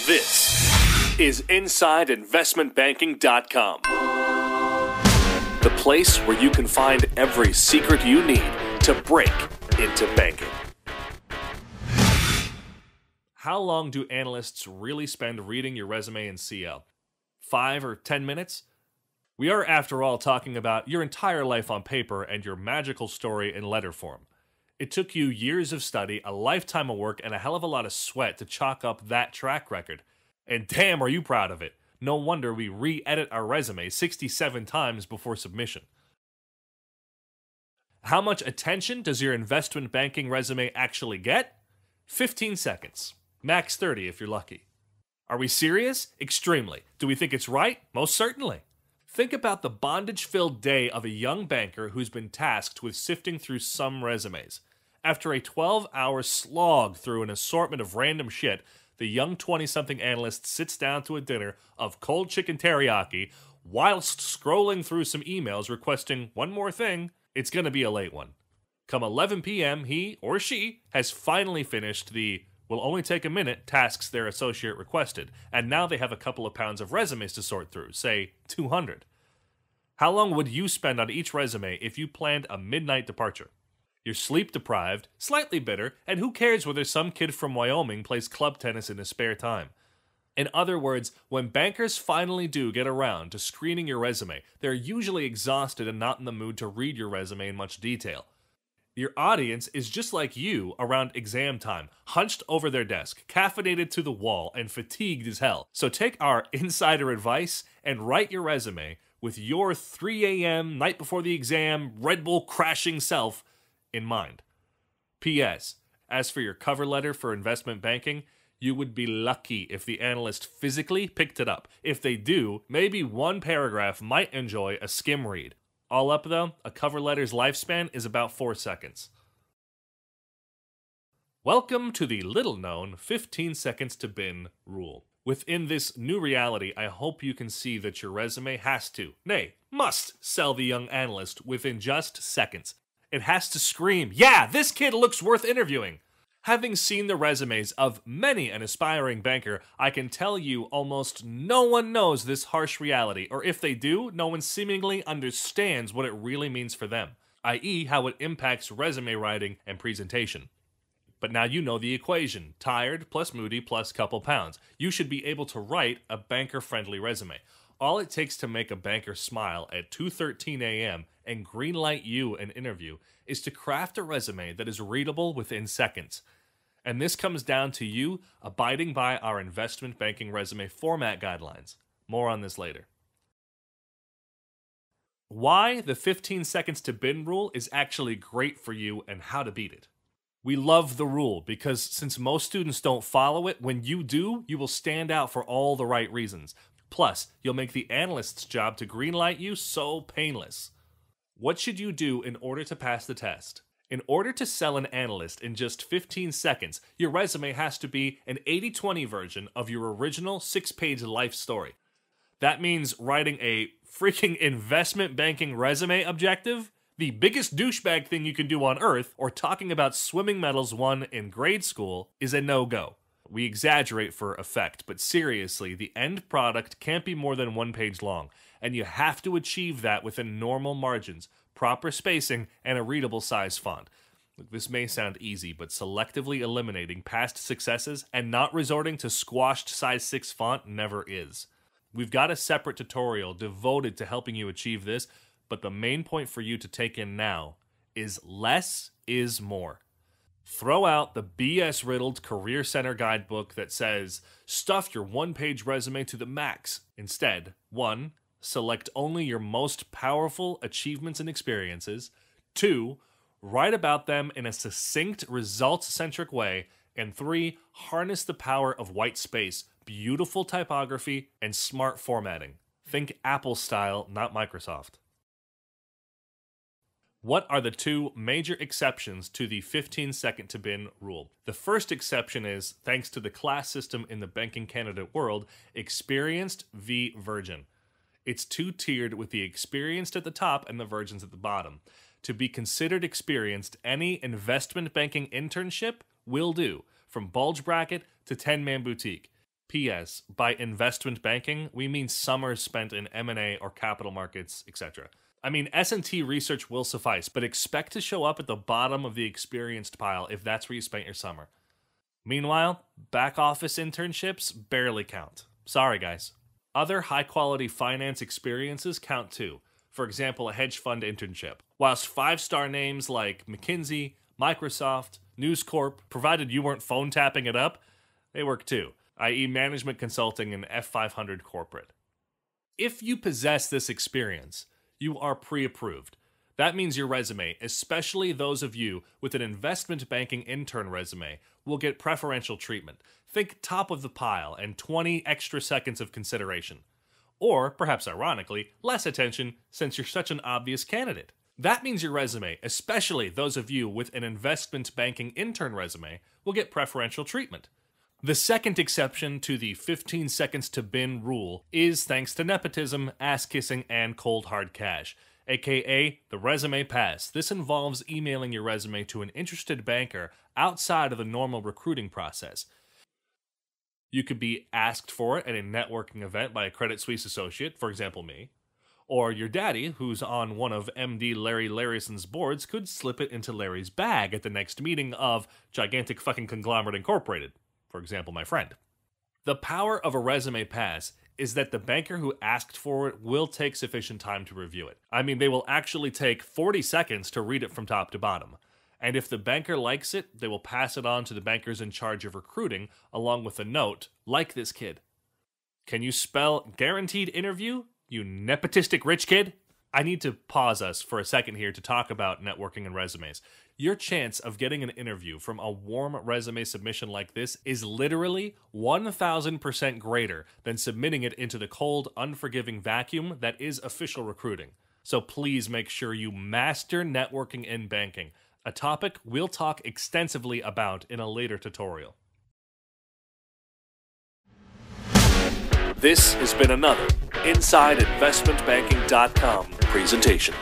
This is InsideInvestmentBanking.com, the place where you can find every secret you need to break into banking. How long do analysts really spend reading your resume in CL? 5 or 10 minutes? We are, after all, talking about your entire life on paper and your magical story in letter form. It took you years of study, a lifetime of work, and a hell of a lot of sweat to chalk up that track record. And damn, are you proud of it. No wonder we re-edit our resume 67 times before submission. How much attention does your investment banking resume actually get? 15 seconds. Max 30 if you're lucky. Are we serious? Extremely. Do we think it's right? Most certainly. Think about the bondage-filled day of a young banker who's been tasked with sifting through some resumes. After a 12-hour slog through an assortment of random shit, the young 20-something analyst sits down to a dinner of cold chicken teriyaki whilst scrolling through some emails requesting one more thing. It's going to be a late one. Come 11 p.m., he or she has finally finished the will only take a minute tasks their associate requested, and now they have a couple of pounds of resumes to sort through, say 200. How long would you spend on each resume if you planned a midnight departure? You're sleep deprived, slightly bitter, and who cares whether some kid from Wyoming plays club tennis in his spare time? In other words, when bankers finally do get around to screening your resume, they're usually exhausted and not in the mood to read your resume in much detail. Your audience is just like you around exam time, hunched over their desk, caffeinated to the wall, and fatigued as hell. So take our insider advice and write your resume with your 3 a.m. night before the exam, Red Bull crashing self in mind. P.S. As for your cover letter for investment banking, you would be lucky if the analyst physically picked it up. If they do, maybe one paragraph might enjoy a skim read. All up, though, a cover letter's lifespan is about 4 seconds. Welcome to the little-known 15 seconds to bin rule. Within this new reality, I hope you can see that your resume has to, nay, must, sell the young analyst within just seconds. It has to scream, yeah, this kid looks worth interviewing. Having seen the resumes of many an aspiring banker, I can tell you almost no one knows this harsh reality, or if they do, no one seemingly understands what it really means for them, i.e. how it impacts resume writing and presentation. But now you know the equation, tired plus moody plus couple pounds. You should be able to write a banker-friendly resume. All it takes to make a banker smile at 2:13 a.m. and greenlight you an interview is to craft a resume that is readable within seconds. And this comes down to you abiding by our investment banking resume format guidelines. More on this later. Why the 15 seconds to bin rule is actually great for you and how to beat it. We love the rule because since most students don't follow it, when you do, you will stand out for all the right reasons. Plus, you'll make the analyst's job to greenlight you so painless. What should you do in order to pass the test? In order to sell an analyst in just 15 seconds, your resume has to be an 80-20 version of your original 6-page life story. That means writing a freaking investment banking resume objective, the biggest douchebag thing you can do on earth, or talking about swimming medals won in grade school is a no-go. We exaggerate for effect, but seriously, the end product can't be more than 1 page long, and you have to achieve that within normal margins, proper spacing, and a readable size font. Look, this may sound easy, but selectively eliminating past successes and not resorting to squashed size 6 font never is. We've got a separate tutorial devoted to helping you achieve this, but the main point for you to take in now is less is more. Throw out the BS-riddled Career Center guidebook that says, stuff your 1-page resume to the max. Instead, 1. Select only your most powerful achievements and experiences. 2. Write about them in a succinct, results-centric way. And 3. Harness the power of white space, beautiful typography, and smart formatting. Think Apple style, not Microsoft. What are the 2 major exceptions to the 15-second to bin rule? The first exception is, thanks to the class system in the banking candidate world, experienced v. virgin. It's 2-tiered with the experienced at the top and the virgins at the bottom. To be considered experienced, any investment banking internship will do, from bulge bracket to 10-man boutique. P.S. By investment banking, we mean summers spent in M&A or capital markets, etc. I mean, S&T research will suffice, but expect to show up at the bottom of the experienced pile if that's where you spent your summer. Meanwhile, back office internships barely count. Sorry, guys. Other high-quality finance experiences count too. For example, a hedge fund internship. Whilst five-star names like McKinsey, Microsoft, News Corp, provided you weren't phone tapping it up, they work too, i.e. management consulting and F500 corporate. If you possess this experience, you are pre-approved. That means your resume, especially those of you with an investment banking intern resume, will get preferential treatment. Think top of the pile and 20 extra seconds of consideration. Or, perhaps ironically, less attention since you're such an obvious candidate. That means your resume, especially those of you with an investment banking intern resume, will get preferential treatment. The second exception to the 15 seconds to bin rule is thanks to nepotism, ass-kissing, and cold hard cash, aka the resume pass. This involves emailing your resume to an interested banker outside of the normal recruiting process. You could be asked for it at a networking event by a Credit Suisse associate, for example me, or your daddy, who's on one of MD Larry Larrison's boards, could slip it into Larry's bag at the next meeting of Gigantic Fucking Conglomerate Incorporated. For example, my friend. The power of a resume pass is that the banker who asked for it will take sufficient time to review it. I mean, they will actually take 40 seconds to read it from top to bottom. And if the banker likes it, they will pass it on to the bankers in charge of recruiting, along with a note, like this kid. Can you spell guaranteed interview, you nepotistic rich kid? I need to pause us for a second here to talk about networking and resumes. Your chance of getting an interview from a warm resume submission like this is literally 1,000% greater than submitting it into the cold, unforgiving vacuum that is official recruiting. So please make sure you master networking in banking, a topic we'll talk extensively about in a later tutorial. This has been another InsideInvestmentBanking.com presentation.